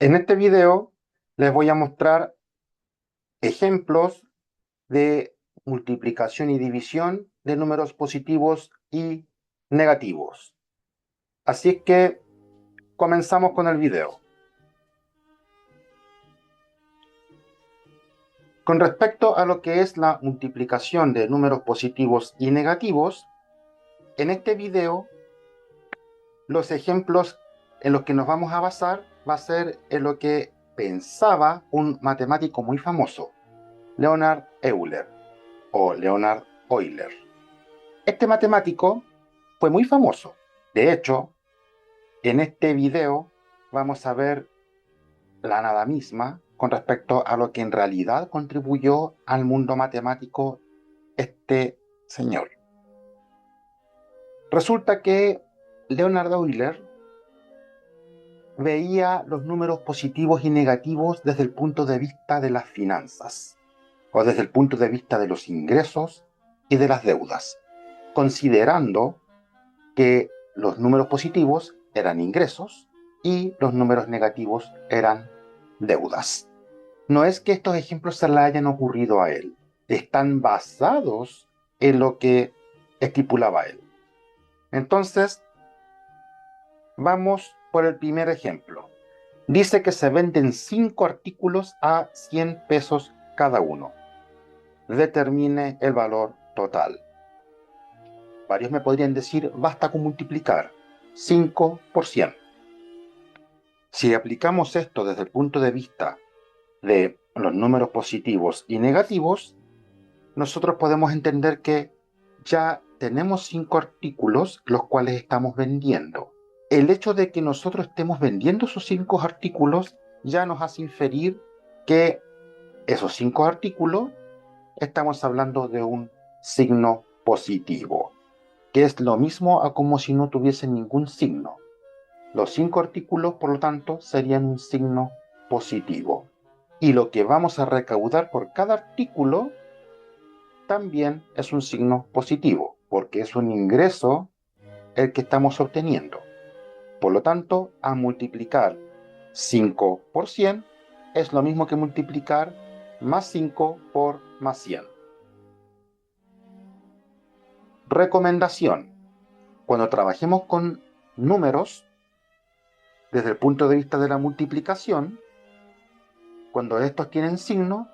En este video les voy a mostrar ejemplos de multiplicación y división de números positivos y negativos. Así es que comenzamos con el video. Con respecto a lo que es la multiplicación de números positivos y negativos, en este video los ejemplos en los que nos vamos a basar va a ser en lo que pensaba un matemático muy famoso, Leonhard Euler o Leonhard Euler. Este matemático fue muy famoso. De hecho, en este video vamos a ver la nada misma con respecto a lo que en realidad contribuyó al mundo matemático este señor. Resulta que Leonhard Euler veía los números positivos y negativos desde el punto de vista de las finanzas, o desde el punto de vista de los ingresos y de las deudas, considerando que los números positivos eran ingresos y los números negativos eran deudas. No es que estos ejemplos se le hayan ocurrido a él, están basados en lo que estipulaba él. Entonces, vamos por el primer ejemplo. Dice que se venden 5 artículos a 100 pesos cada uno. Determine el valor total. Varios me podrían decir, basta con multiplicar 5 por 100. Si aplicamos esto desde el punto de vista de los números positivos y negativos, nosotros podemos entender que ya tenemos 5 artículos los cuales estamos vendiendo. El hecho de que nosotros estemos vendiendo esos 5 artículos ya nos hace inferir que esos 5 artículos estamos hablando de un signo positivo, que es lo mismo a como si no tuviesen ningún signo. Los 5 artículos, por lo tanto, serían un signo positivo. Y lo que vamos a recaudar por cada artículo también es un signo positivo, porque es un ingreso el que estamos obteniendo. Por lo tanto, a multiplicar 5 por 100 es lo mismo que multiplicar más 5 por más 100. Recomendación: cuando trabajemos con números, desde el punto de vista de la multiplicación, cuando estos tienen signo,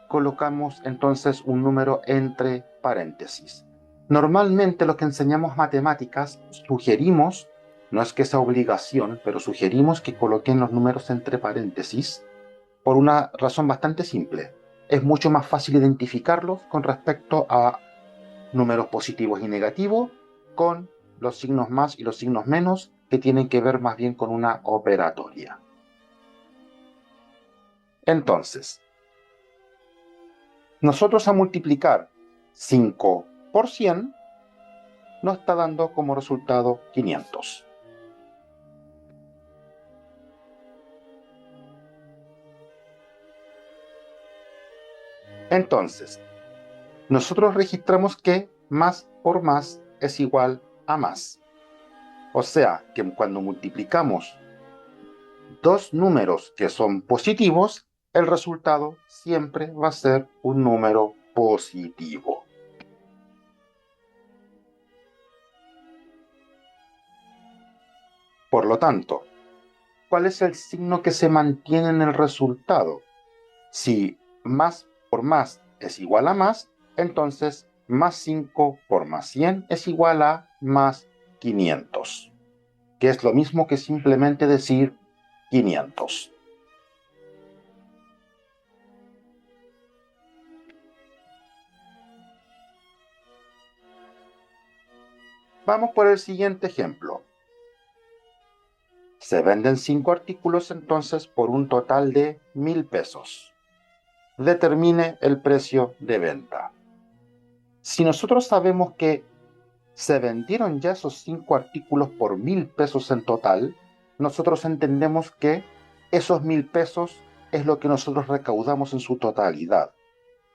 colocamos entonces un número entre paréntesis. Normalmente los que enseñamos matemáticas sugerimos, no es que sea obligación, pero sugerimos que coloquen los números entre paréntesis por una razón bastante simple. Es mucho más fácil identificarlos con respecto a números positivos y negativos con los signos más y los signos menos, que tienen que ver más bien con una operatoria. Entonces, nosotros a multiplicar 5 por 100 nos está dando como resultado 500. Entonces, nosotros registramos que más por más es igual a más. O sea, que cuando multiplicamos dos números que son positivos, el resultado siempre va a ser un número positivo. Por lo tanto, ¿cuál es el signo que se mantiene en el resultado? Si más por más es igual a más, entonces más 5 por más 100 es igual a más 500, que es lo mismo que simplemente decir 500. Vamos por el siguiente ejemplo. Se venden 5 artículos entonces por un total de 1.000 pesos. Determine el precio de venta. Si nosotros sabemos que se vendieron ya esos 5 artículos por 1.000 pesos en total, nosotros entendemos que esos 1.000 pesos es lo que nosotros recaudamos en su totalidad,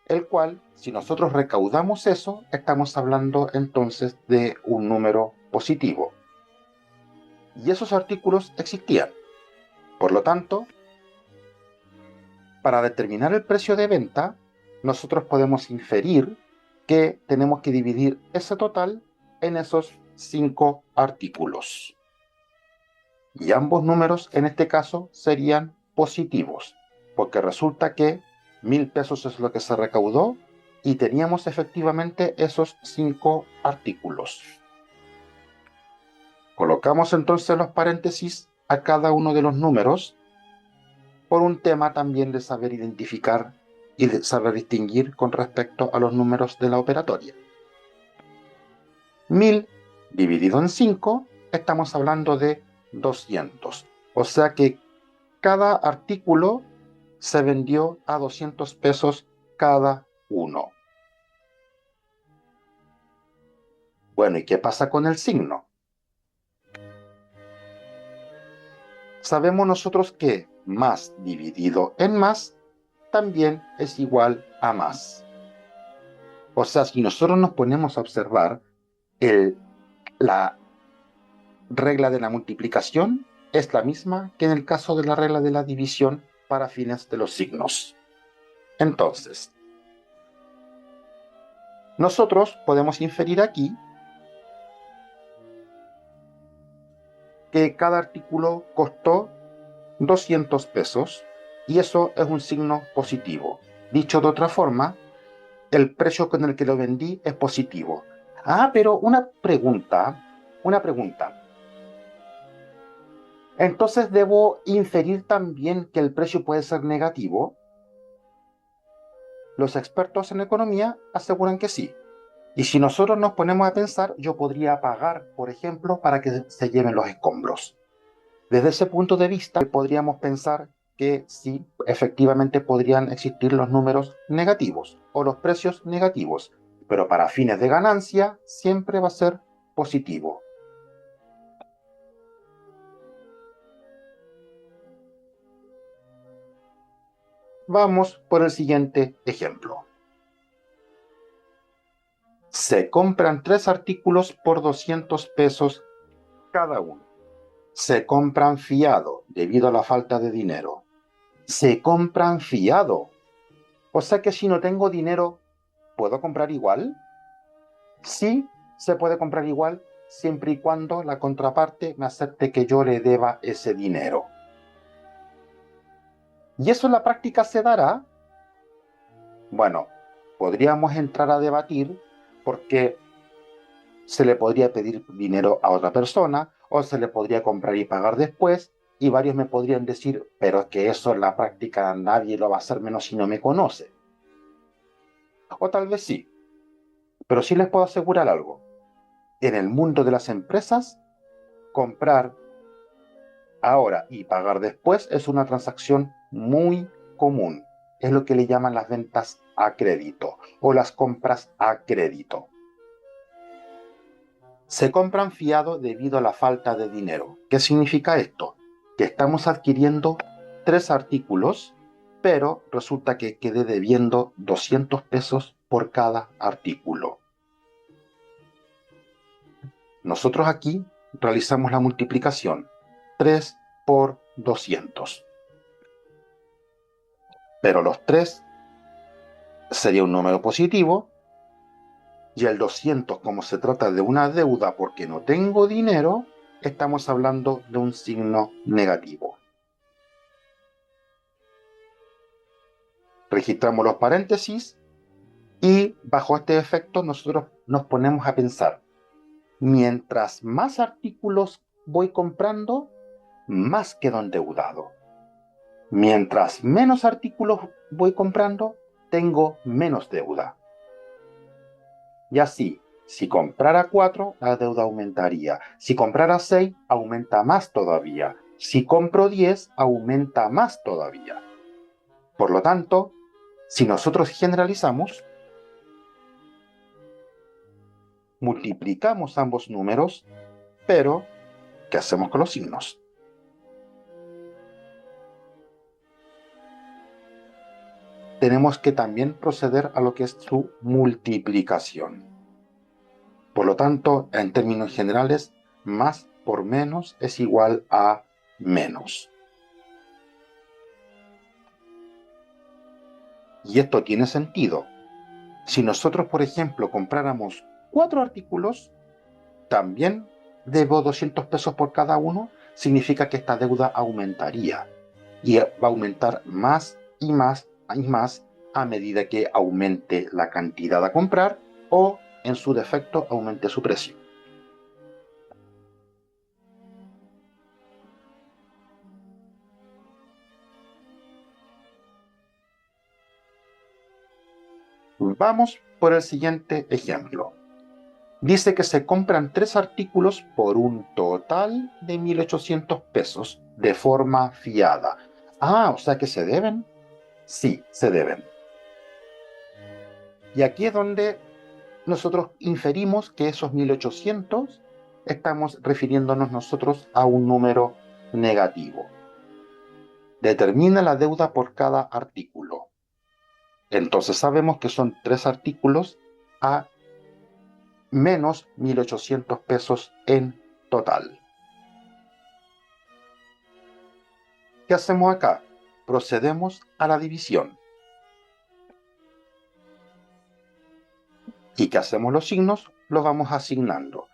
el cual, si nosotros recaudamos eso, estamos hablando entonces de un número positivo. Y esos artículos existían. Por lo tanto, para determinar el precio de venta, nosotros podemos inferir que tenemos que dividir ese total en esos 5 artículos. Y ambos números en este caso serían positivos, porque resulta que 1.000 pesos es lo que se recaudó y teníamos efectivamente esos 5 artículos. Colocamos entonces los paréntesis a cada uno de los números por un tema también de saber identificar y de saber distinguir con respecto a los números de la operatoria. 1.000 dividido en 5, estamos hablando de 200. O sea que cada artículo se vendió a 200 pesos cada uno. Bueno, ¿y qué pasa con el signo? Sabemos nosotros que más dividido en más también es igual a más. O sea, si nosotros nos ponemos a observar la regla de la multiplicación, es la misma que en el caso de la regla de la división para fines de los signos. Entonces, nosotros podemos inferir aquí que cada artículo costó 200 pesos y eso es un signo positivo. Dicho de otra forma, el precio con el que lo vendí es positivo. Pero una pregunta. Entonces, ¿debo inferir también que el precio puede ser negativo? Los expertos en economía aseguran que sí. Y si nosotros nos ponemos a pensar, yo podría pagar, por ejemplo, para que se lleven los escombros. Desde ese punto de vista, podríamos pensar que sí, efectivamente podrían existir los números negativos o los precios negativos, pero para fines de ganancia siempre va a ser positivo. Vamos por el siguiente ejemplo. Se compran 3 artículos por 200 pesos cada uno. Se compran fiado debido a la falta de dinero. Se compran fiado. O sea que si no tengo dinero, ¿puedo comprar igual? Sí, se puede comprar igual siempre y cuando la contraparte me acepte que yo le deba ese dinero. ¿Y eso en la práctica se dará? Bueno, podríamos entrar a debatir porque se le podría pedir dinero a otra persona o se le podría comprar y pagar después y varios me podrían decir, pero es que eso en la práctica nadie lo va a hacer menos si no me conoce. O tal vez sí, pero sí les puedo asegurar algo. En el mundo de las empresas, comprar ahora y pagar después es una transacción muy común. Es lo que le llaman las ventas a crédito o las compras a crédito. Se compran fiado debido a la falta de dinero. ¿Qué significa esto? Que estamos adquiriendo 3 artículos, pero resulta que quedé debiendo 200 pesos por cada artículo. Nosotros aquí realizamos la multiplicación 3 por 200. Pero los 3 sería un número positivo y el 200, como se trata de una deuda porque no tengo dinero, estamos hablando de un signo negativo. Registramos los paréntesis y bajo este efecto nosotros nos ponemos a pensar, mientras más artículos voy comprando, más quedo endeudado. Mientras menos artículos voy comprando, tengo menos deuda. Y así, si comprara 4, la deuda aumentaría. Si comprara 6, aumenta más todavía. Si compro 10, aumenta más todavía. Por lo tanto, si nosotros generalizamos, multiplicamos ambos números, pero ¿qué hacemos con los signos? Tenemos que también proceder a lo que es su multiplicación. Por lo tanto, en términos generales, más por menos es igual a menos. Y esto tiene sentido. Si nosotros, por ejemplo, compráramos 4 artículos, también debo 200 pesos por cada uno, significa que esta deuda aumentaría. Y va a aumentar más y más y más a medida que aumente la cantidad a comprar o, en su defecto, aumente su precio. Vamos por el siguiente ejemplo. Dice que se compran 3 artículos por un total de 1.800 pesos de forma fiada. Ah, o sea que se deben. Sí, se deben. Y aquí es donde nosotros inferimos que esos 1.800 estamos refiriéndonos nosotros a un número negativo. Determina la deuda por cada artículo. Entonces sabemos que son 3 artículos a menos 1.800 pesos en total. ¿Qué hacemos acá? Procedemos a la división. ¿Y qué hacemos los signos? Los vamos asignando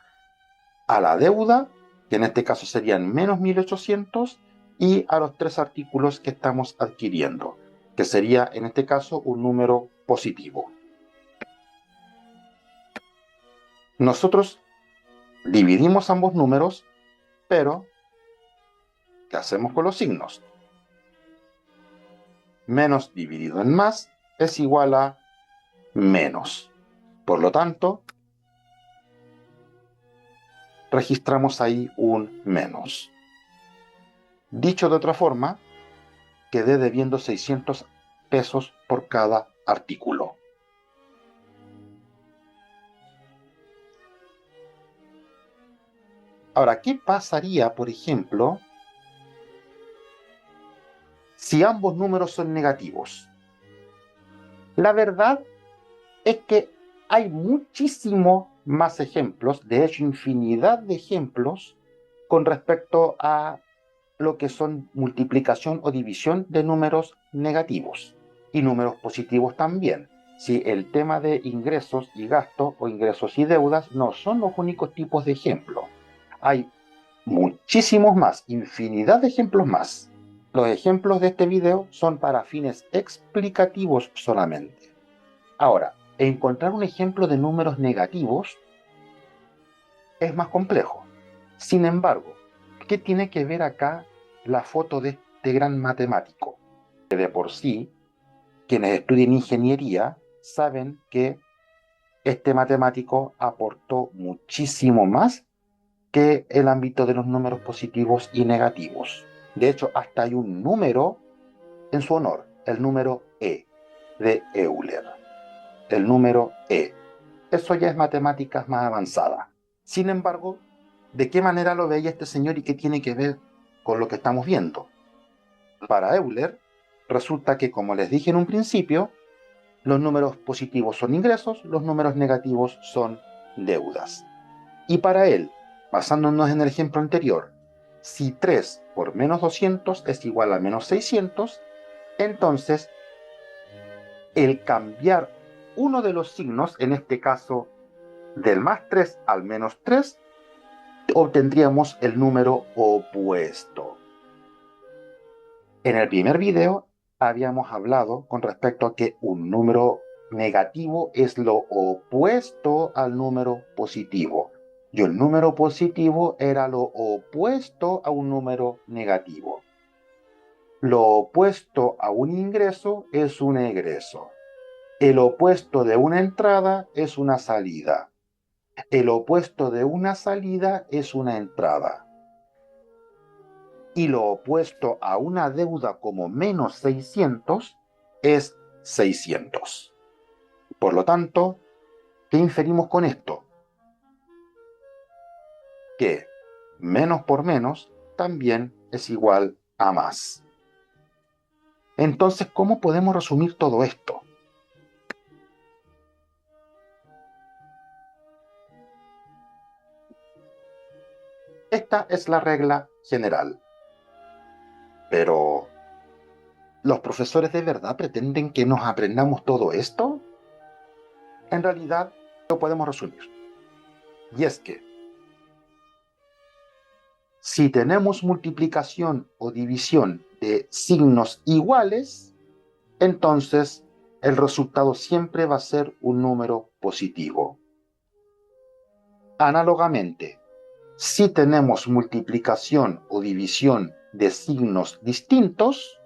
a la deuda, que en este caso serían menos 1.800, y a los 3 artículos que estamos adquiriendo, que sería en este caso un número positivo. Nosotros dividimos ambos números, pero ¿qué hacemos con los signos? Menos dividido en más es igual a menos. Por lo tanto, registramos ahí un menos. Dicho de otra forma, quedé debiendo 600 pesos por cada artículo. Ahora, ¿qué pasaría, por ejemplo, si ambos números son negativos? La verdad es que hay muchísimo más ejemplos, de hecho infinidad de ejemplos con respecto a lo que son multiplicación o división de números negativos y números positivos también. Si el tema de ingresos y gastos o ingresos y deudas no son los únicos tipos de ejemplos. Hay muchísimos más, infinidad de ejemplos más. Los ejemplos de este video son para fines explicativos solamente. Ahora, encontrar un ejemplo de números negativos es más complejo. Sin embargo, ¿qué tiene que ver acá la foto de este gran matemático? Que de por sí, quienes estudian ingeniería saben que este matemático aportó muchísimo más que el ámbito de los números positivos y negativos. De hecho, hasta hay un número en su honor, el número E de Euler. El número E. Eso ya es matemáticas más avanzada. Sin embargo, ¿de qué manera lo veía este señor y qué tiene que ver con lo que estamos viendo? Para Euler, resulta que, como les dije en un principio, los números positivos son ingresos, los números negativos son deudas. Y para él, basándonos en el ejemplo anterior, si 3 por menos 200 es igual a menos 600, entonces el cambiar uno de los signos, en este caso del más 3 al menos 3, obtendríamos el número opuesto. En el primer video habíamos hablado con respecto a que un número negativo es lo opuesto al número positivo. Y el número positivo era lo opuesto a un número negativo. Lo opuesto a un ingreso es un egreso. El opuesto de una entrada es una salida. El opuesto de una salida es una entrada. Y lo opuesto a una deuda como menos 600 es 600. Por lo tanto, ¿qué inferimos con esto? Que menos por menos también es igual a más. Entonces, ¿cómo podemos resumir todo esto? Esta es la regla general. Pero, ¿Los profesores de verdad pretenden que nos aprendamos todo esto? En realidad, lo podemos resumir. Y es que, si tenemos multiplicación o división de signos iguales, entonces el resultado siempre va a ser un número positivo. Análogamente, si tenemos multiplicación o división de signos distintos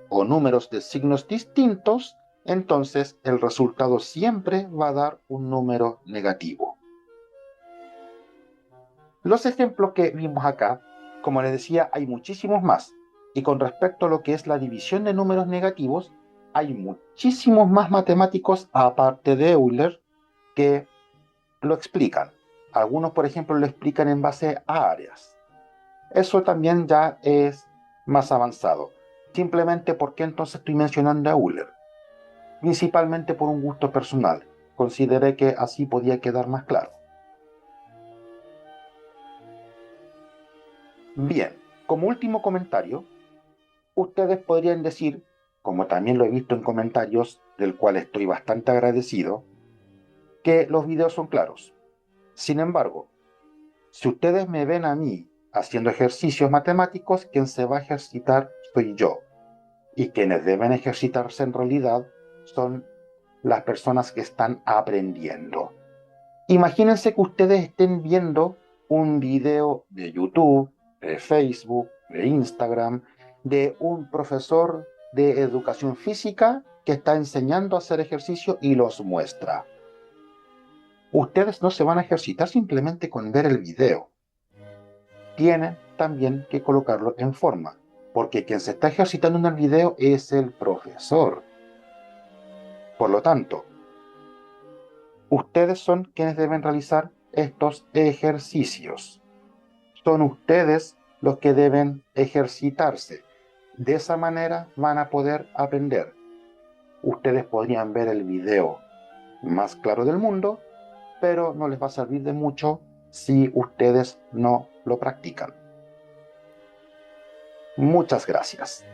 o números de signos distintos, entonces el resultado siempre va a dar un número negativo. Los ejemplos que vimos acá, como les decía, hay muchísimos más. Y con respecto a lo que es la división de números negativos, hay muchísimos más matemáticos aparte de Euler que lo explican. Algunos, por ejemplo, lo explican en base a áreas. Eso también ya es más avanzado. Simplemente porque entonces estoy mencionando a Euler. Principalmente por un gusto personal. Consideré que así podía quedar más claro. Bien, como último comentario, ustedes podrían decir, como también lo he visto en comentarios, del cual estoy bastante agradecido, que los videos son claros. Sin embargo, si ustedes me ven a mí haciendo ejercicios matemáticos, quien se va a ejercitar soy yo. Y quienes deben ejercitarse en realidad son las personas que están aprendiendo. Imagínense que ustedes estén viendo un video de YouTube, de Facebook, de Instagram, de un profesor de educación física que está enseñando a hacer ejercicio y los muestra. Ustedes no se van a ejercitar simplemente con ver el video. Tienen también que colocarlo en forma, porque quien se está ejercitando en el video es el profesor. Por lo tanto, ustedes son quienes deben realizar estos ejercicios. Son ustedes los que deben ejercitarse. De esa manera van a poder aprender. Ustedes podrían ver el video más claro del mundo, pero no les va a servir de mucho si ustedes no lo practican. Muchas gracias.